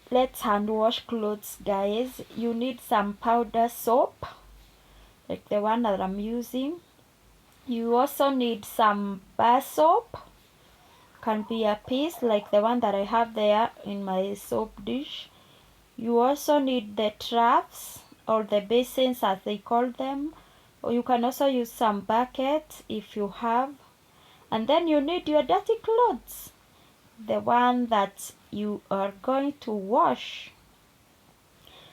let's hand wash clothes, guys. You need some powder soap, like the one that I'm using. You also need some bar soap, can be a piece like the one that I have there in my soap dish. You also need the troughs or the basins as they call them, or you can also use some buckets if you have. And then you need your dirty clothes, the one that you are going to wash.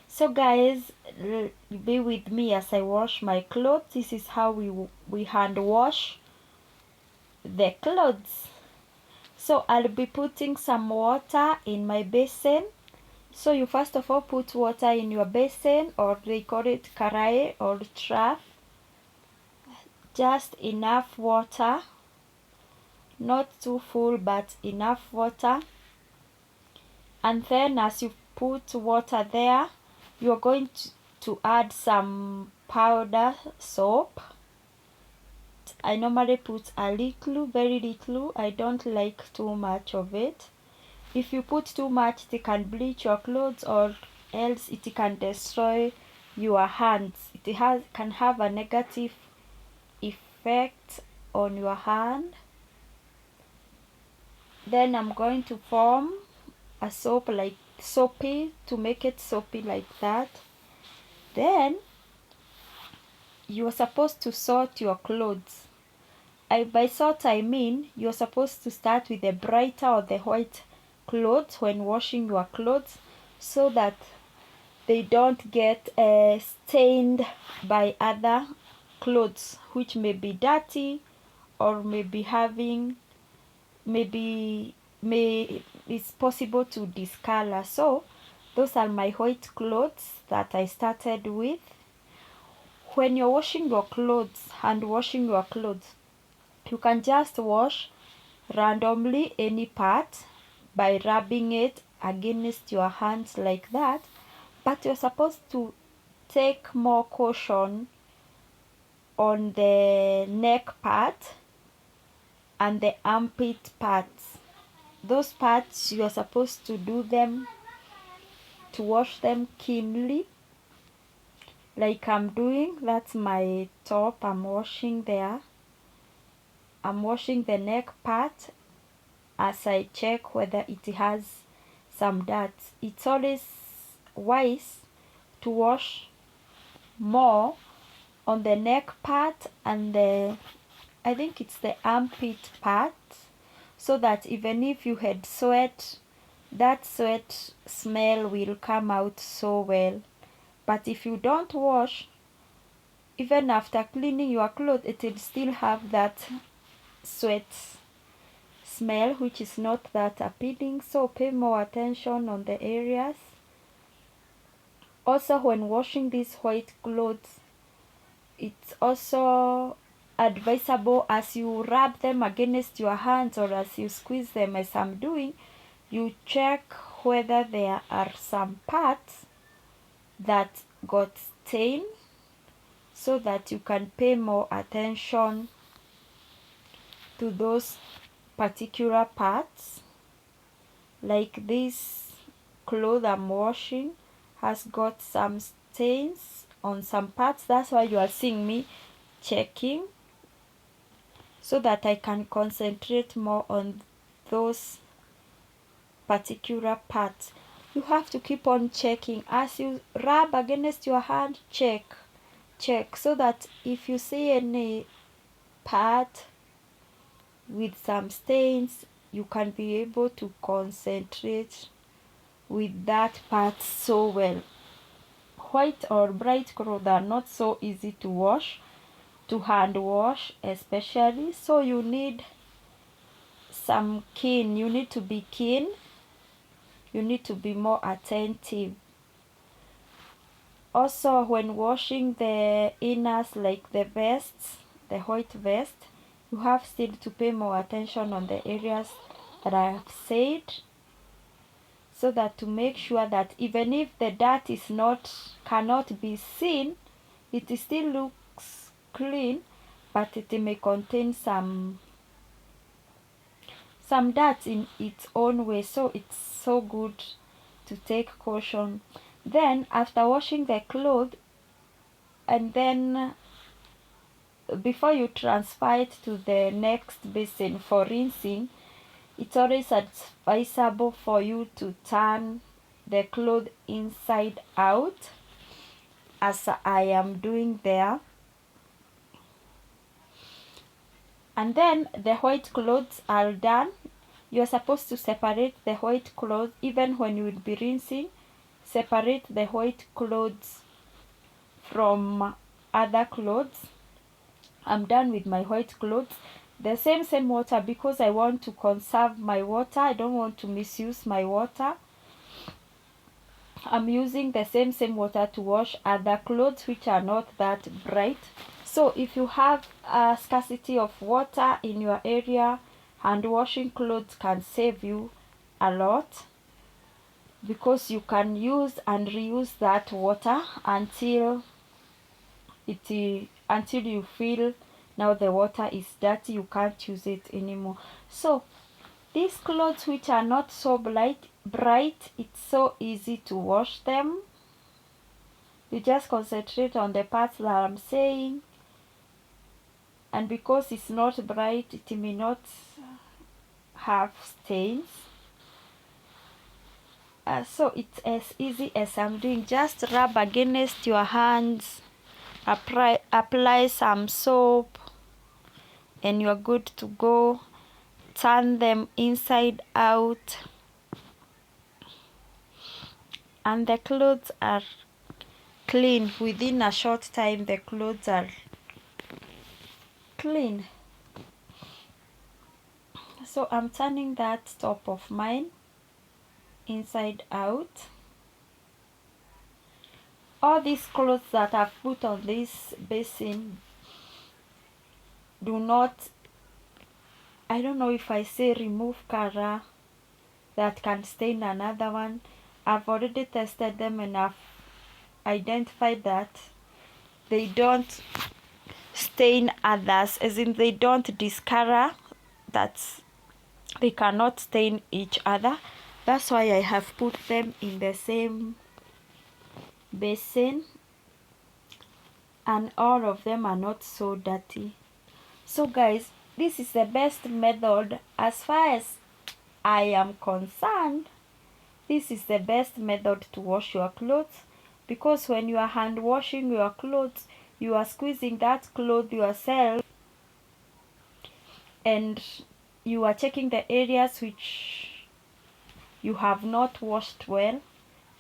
So guys, be with me as I wash my clothes. This is how we hand wash the clothes. So I'll be putting some water in my basin. So you first of all put water in your basin, or they call it karai or trough. Just enough water, not too full but enough water. And then as you put water there, you're going to add some powder soap. I normally put a little, very little. I don't like too much of it. If you put too much, it can bleach your clothes, or else it can destroy your hands. Can have a negative effect on your hand. Then I'm going to form a soap, like soapy, to make it soapy like that. Then you're supposed to sort your clothes. By sort I mean you're supposed to start with the brighter or the white clothes when washing your clothes, so that they don't get stained by other clothes which may be dirty, or maybe having may it's possible to discolor. So those are my white clothes that I started with. When you're washing your clothes, hand washing your clothes, you can just wash randomly any part by rubbing it against your hands like that, but you're supposed to take more caution on the neck part and the armpit parts. Those parts you're supposed to wash them keenly, like I'm doing. That's my top, I'm washing there. I'm washing the neck part as I check whether it has some dirt. It's always wise to wash more on the neck part and I think it's the armpit part, so that even if you had sweat, that sweat smell will come out so well. But if you don't wash, even after cleaning your clothes, it will still have that sweat smell, which is not that appealing. So pay more attention on the areas. Also, when washing these white clothes, it's also advisable, as you rub them against your hands or as you squeeze them as I'm doing, you check whether there are some parts that got stained, so that you can pay more attention to those particular parts. Like this cloth I'm washing has got some stains on some parts. That's why you are seeing me checking, so that I can concentrate more on those particular parts. You have to keep on checking as you rub against your hand. Check, so that if you see any part with some stains, you can be able to concentrate with that part so well. White or bright clothes are not so easy to wash, to hand wash especially, so you need some keen, you need to be keen, you need to be more attentive. Also, when washing the inners, like the vests, the white vest, you have still to pay more attention on the areas that I have said, so that to make sure that even if the dirt cannot be seen, it still looks clean, but it may contain some dirt in its own way. So it's so good to take caution. Then after washing the clothes, and then before you transfer it to the next basin for rinsing, it's always advisable for you to turn the cloth inside out, as I am doing there. And then the white clothes are done. You're supposed to separate the white clothes even when you will be rinsing. Separate the white clothes from other clothes. I'm done with my white clothes. The same water, because I want to conserve my water. I don't want to misuse my water. I'm using the same water to wash other clothes which are not that bright. So if you have a scarcity of water in your area, hand washing clothes can save you a lot, because you can use and reuse that water until you feel now the water is dirty, you can't use it anymore. So these clothes which are not so bright, it's so easy to wash them. You just concentrate on the parts that I'm saying, and because it's not bright, it may not have stains. So it's as easy as I'm doing. Just rub against your hands, apply some soap, and you're good to go. Turn them inside out, and the clothes are clean. Within a short time, the clothes are clean. So I'm turning that top of mine inside out. All these clothes that I've put on this basin do not, I don't know if I say remove color that can stain another one. I've already tested them and I've identified that they don't stain others, as in they don't discolor, that they cannot stain each other. That's why I have put them in the same basin, and all of them are not so dirty. So guys, this is the best method as far as I am concerned. This is the best method to wash your clothes, because when you are hand washing your clothes, you are squeezing that cloth yourself, and you are checking the areas which you have not washed well,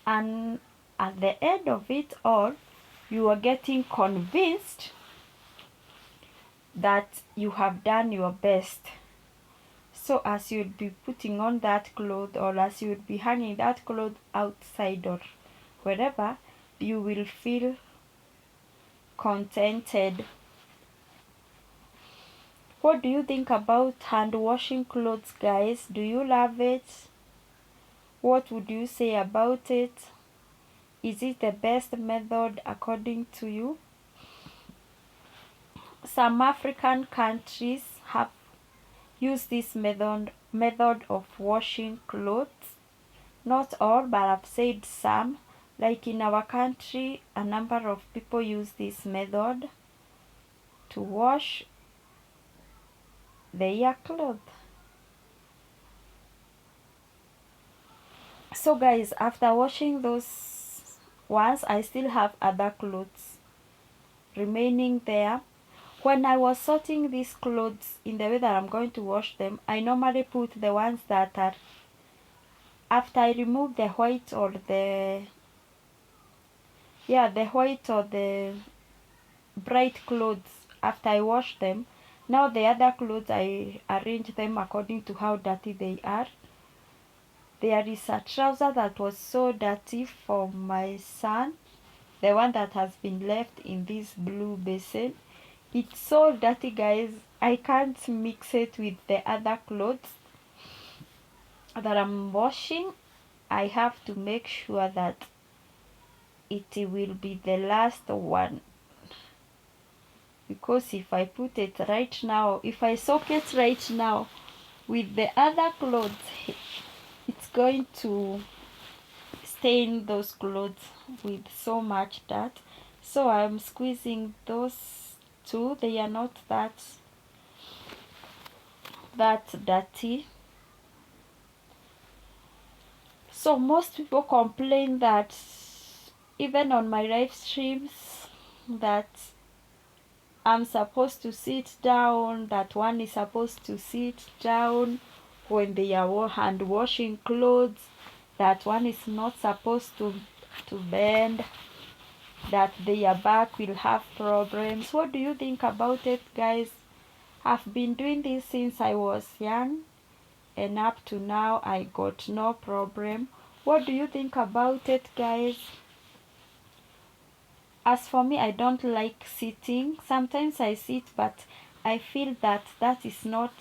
and at the end of it all, you are getting convinced that you have done your best. So as you'd be putting on that cloth, or as you would be hanging that cloth outside or wherever, you will feel contented. What do you think about hand washing clothes, guys? Do you love it? What would you say about it? Is it the best method according to you? Some African countries have used this method of washing clothes. Not all, but I've said some. Like in our country, a number of people use this method to wash their clothes. So guys, after washing those ones, I still have other clothes remaining there. When I was sorting these clothes in the way that I'm going to wash them, I normally put the ones that are, after I remove the white or the white or the bright clothes, after I wash them, now the other clothes I arrange them according to how dirty they are. There is a trouser that was so dirty for my son, the one that has been left in this blue basin. It's so dirty, guys. I can't mix it with the other clothes that I'm washing. I have to make sure that it will be the last one, because if I put it right now, if I soak it right now with the other clothes, it's going to stain those clothes with so much dirt. So I'm squeezing those two. They are not that dirty. So most people complain that even on my live streams that I'm supposed to sit down, that one is supposed to sit down when they are hand washing clothes, that one is not supposed to bend, that their back will have problems. What do you think about it, guys? I've been doing this since I was young, and up to now I got no problem. What do you think about it, guys? As for me, I don't like sitting. Sometimes I sit, but I feel that that is not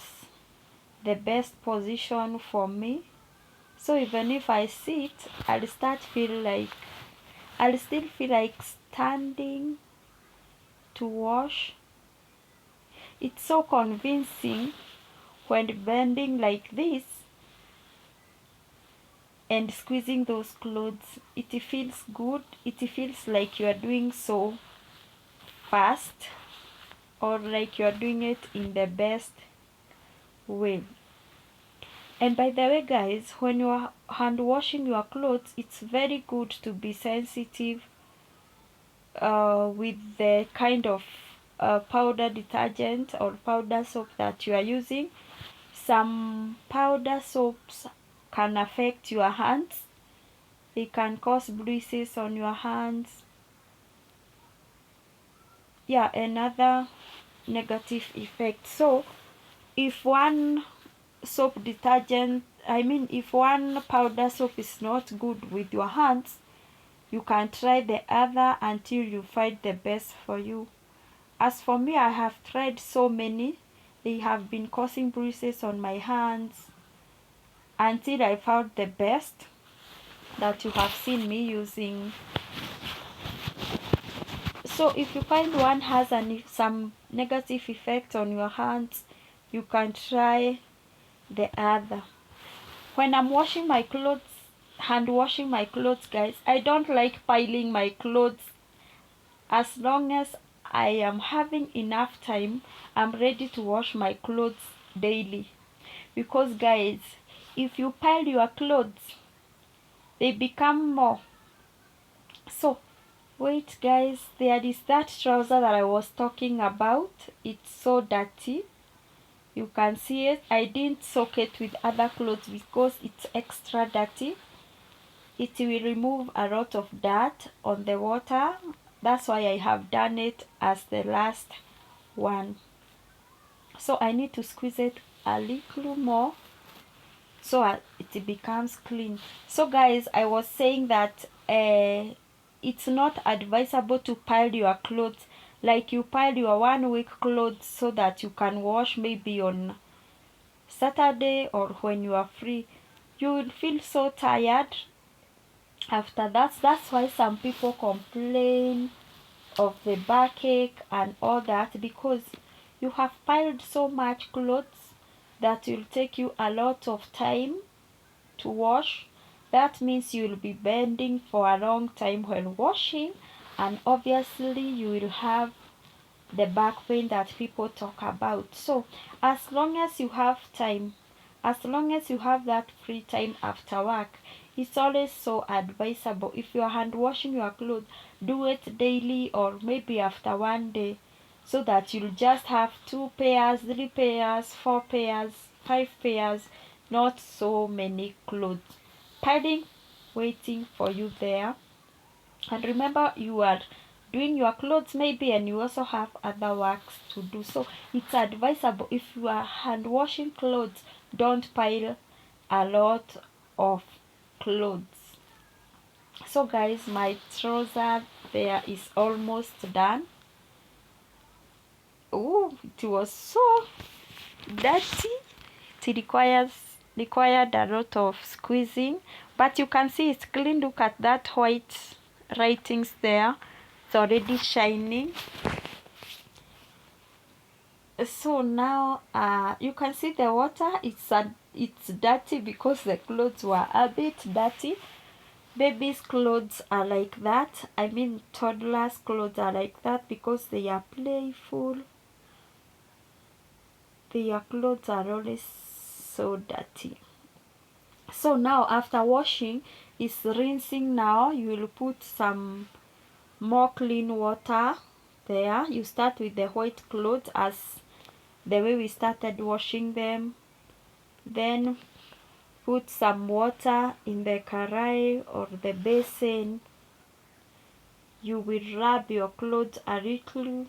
the best position for me. So even if I sit, I'll still feel like standing to wash. It's so convincing when bending like this and squeezing those clothes. It feels good. It feels like you are doing so fast, or like you are doing it in the best way. And by the way, guys, when you are hand washing your clothes, it's very good to be sensitive with the kind of powder detergent or powder soap that you are using. Some powder soaps can affect your hands. They can cause bruises on your hands. Yeah, another negative effect. So if one if one powder soap is not good with your hands, you can try the other until you find the best for you. As for me, I have tried so many. They have been causing bruises on my hands until I found the best that you have seen me using. So if you find one has some negative effect on your hands, you can try the other. When I'm washing my clothes, hand washing my clothes, guys, I don't like piling my clothes. As long as I am having enough time, I'm ready to wash my clothes daily. Because guys, if you pile your clothes, they become more. So wait, guys, there is that trouser that I was talking about. It's so dirty. You can see it. I didn't soak it with other clothes because it's extra dirty. It will remove a lot of dirt on the water. That's why I have done it as the last one. So I need to squeeze it a little more so it becomes clean. So guys, I was saying that it's not advisable to pile your clothes like you pile your 1 week clothes so that you can wash maybe on Saturday or when you are free. You will feel so tired after that. That's why some people complain of the backache and all that, because you have piled so much clothes that will take you a lot of time to wash. That means you will be bending for a long time when washing, and obviously you will have the back pain that people talk about. So as long as you have time, as long as you have that free time after work, it's always so advisable. If you are hand washing your clothes, do it daily or maybe after 1 day, so that you'll just have 2 pairs, 3 pairs, 4 pairs, 5 pairs, not so many clothes piling waiting for you there. And remember, you are doing your clothes maybe and you also have other works to do. So it's advisable, if you are hand washing clothes, don't pile a lot of clothes. So guys, my trouser there is almost done. Oh, it was so dirty. It required a lot of squeezing, but you can see it's clean. Look at that white writings there. It's already shining. So now you can see the water. It's dirty because the clothes were a bit dirty. Babies' clothes are like that. I mean, toddlers' clothes are like that because they are playful. Their clothes are always so dirty. So now after washing is rinsing. Now you will put some more clean water there. You start with the white clothes as the way we started washing them. Then put some water in the karai or the basin. You will rub your clothes a little.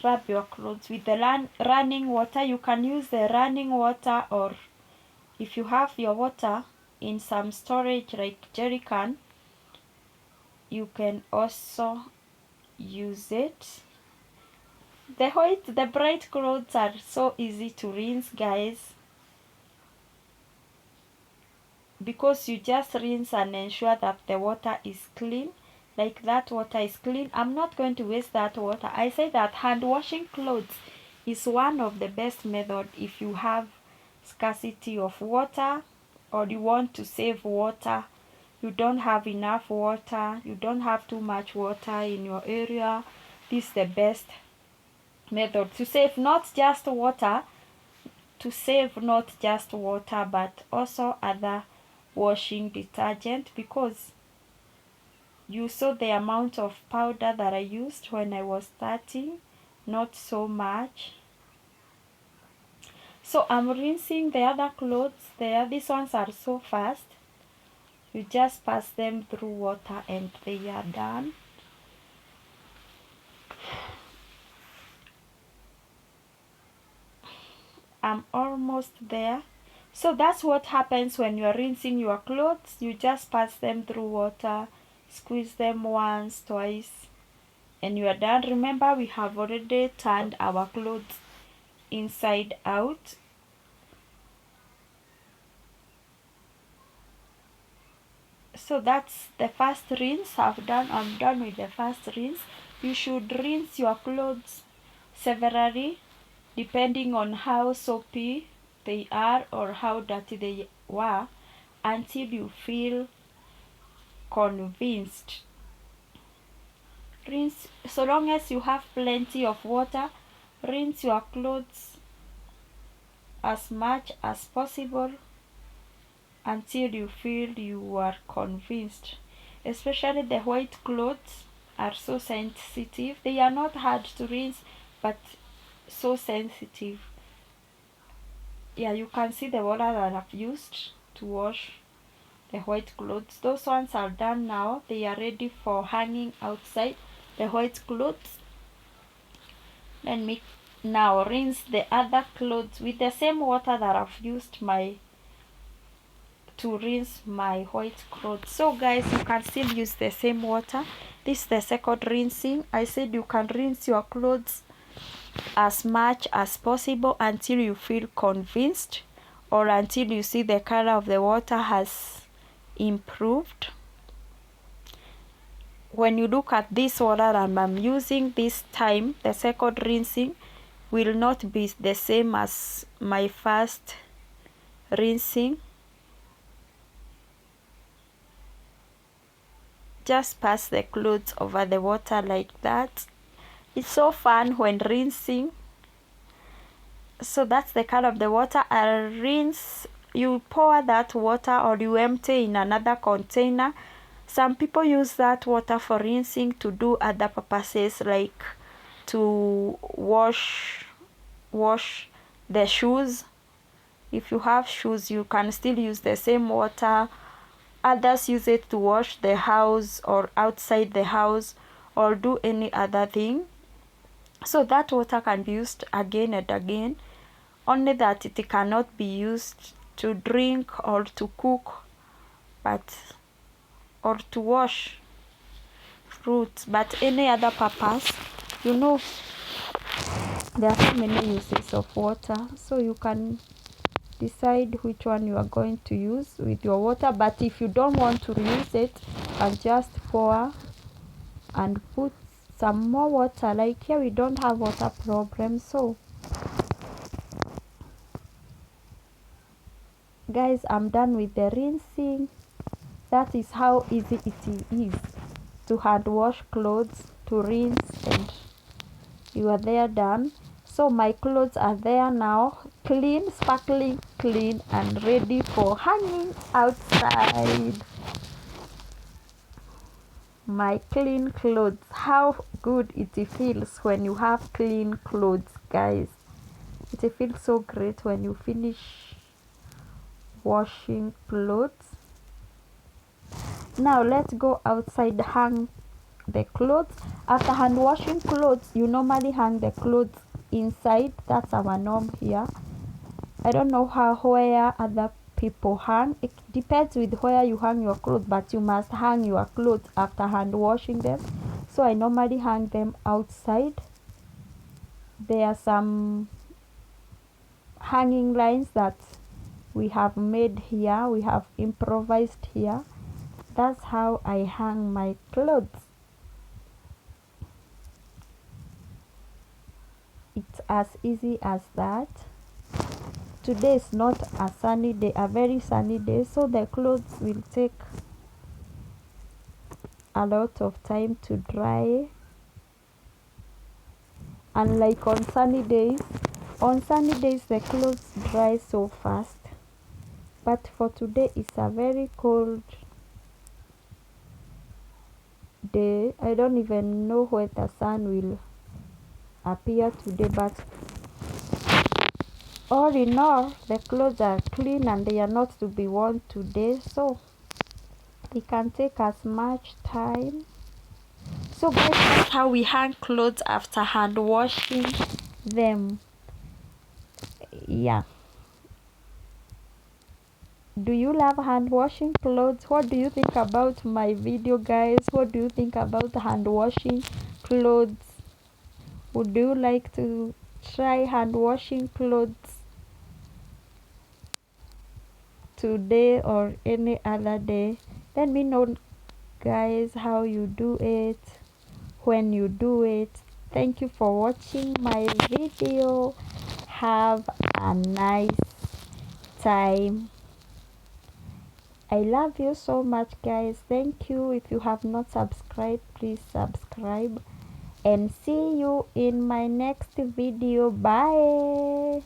Rub your clothes with the running water. You can use the running water, or if you have your water in some storage like jerry can, you can also use it. The bright clothes are so easy to rinse, guys, because you just rinse and ensure that the water is clean. Like that water is clean. I'm not going to waste that water. I say that hand washing clothes is one of the best method if you have scarcity of water, or you want to save water. You don't have enough water, you don't have too much water in your area. This is the best method to save not just water, but also other washing detergent, because you saw the amount of powder that I used when I was starting, not so much. So I'm rinsing the other clothes there. These ones are so fast. You just pass them through water and they are done. I'm almost there. So that's what happens when you're rinsing your clothes. You just pass them through water, squeeze them once, twice, and you are done. Remember, we have already turned our clothes inside out. So that's the first rinse I'm done with the first rinse. You should rinse your clothes severally depending on how soapy they are or how dirty they were, until you feel convinced. Rinse, so long as you have plenty of water, rinse your clothes as much as possible until you feel you are convinced. Especially the white clothes are so sensitive. They are not hard to rinse, but so sensitive. Yeah, you can see the water that I've used to wash the white clothes. Those ones are done now. They are ready for hanging outside. The white clothes. Let me now rinse the other clothes with the same water that I've used to rinse my white clothes. So guys, you can still use the same water. This is the second rinsing. I said you can rinse your clothes as much as possible until you feel convinced, or until you see the color of the water has improved. When you look at this water that I'm using this time, the second rinsing will not be the same as my first rinsing. Just pass the clothes over the water like that. It's so fun when rinsing. So that's the color of the water. I'll rinse. You pour that water or you empty in another container. Some people use that water for rinsing to do other purposes, like to wash the shoes. If you have shoes, you can still use the same water. Others use it to wash the house or outside the house or do any other thing. So that water can be used again and again, only that it cannot be used to drink or to cook, or to wash fruits, but any other purpose. There are so many uses of water, so you can decide which one you are going to use with your water. But if you don't want to reuse it, and just pour and put some more water. Like here we don't have water problem, so guys, I'm done with the rinsing. That is how easy it is to hand wash clothes, to rinse, and you are there done. So my clothes are there now, clean, sparkling clean, and ready for hanging outside. My clean clothes, how good it feels when you have clean clothes, guys. It feels so great when you finish washing clothes. Now let's go outside, hang the clothes. After hand washing clothes, you normally hang the clothes inside. That's our norm here. I don't know where other people hang. It depends with where you hang your clothes, but you must hang your clothes after hand washing them. So I normally hang them outside. There are some hanging lines that we have made here, we have improvised here. That's how I hang my clothes. It's as easy as that. Today is not a sunny day, a very sunny day, so the clothes will take a lot of time to dry. Unlike on sunny days the clothes dry so fast. But for today it's a very cold day. I don't even know where the sun will appear today, but all in all, the clothes are clean and they are not to be worn today, so they can take as much time. So guys, that's how we hang clothes after hand washing them. Yeah. Do you love hand washing clothes? What do you think about my video, guys? What do you think about hand washing clothes? Would you like to try hand washing clothes today or any other day? Let me know, guys, how you do it, when you do it. Thank you for watching my video. Have a nice time. I love you so much, guys. Thank you. If you have not subscribed, please subscribe, and see you in my next video. Bye.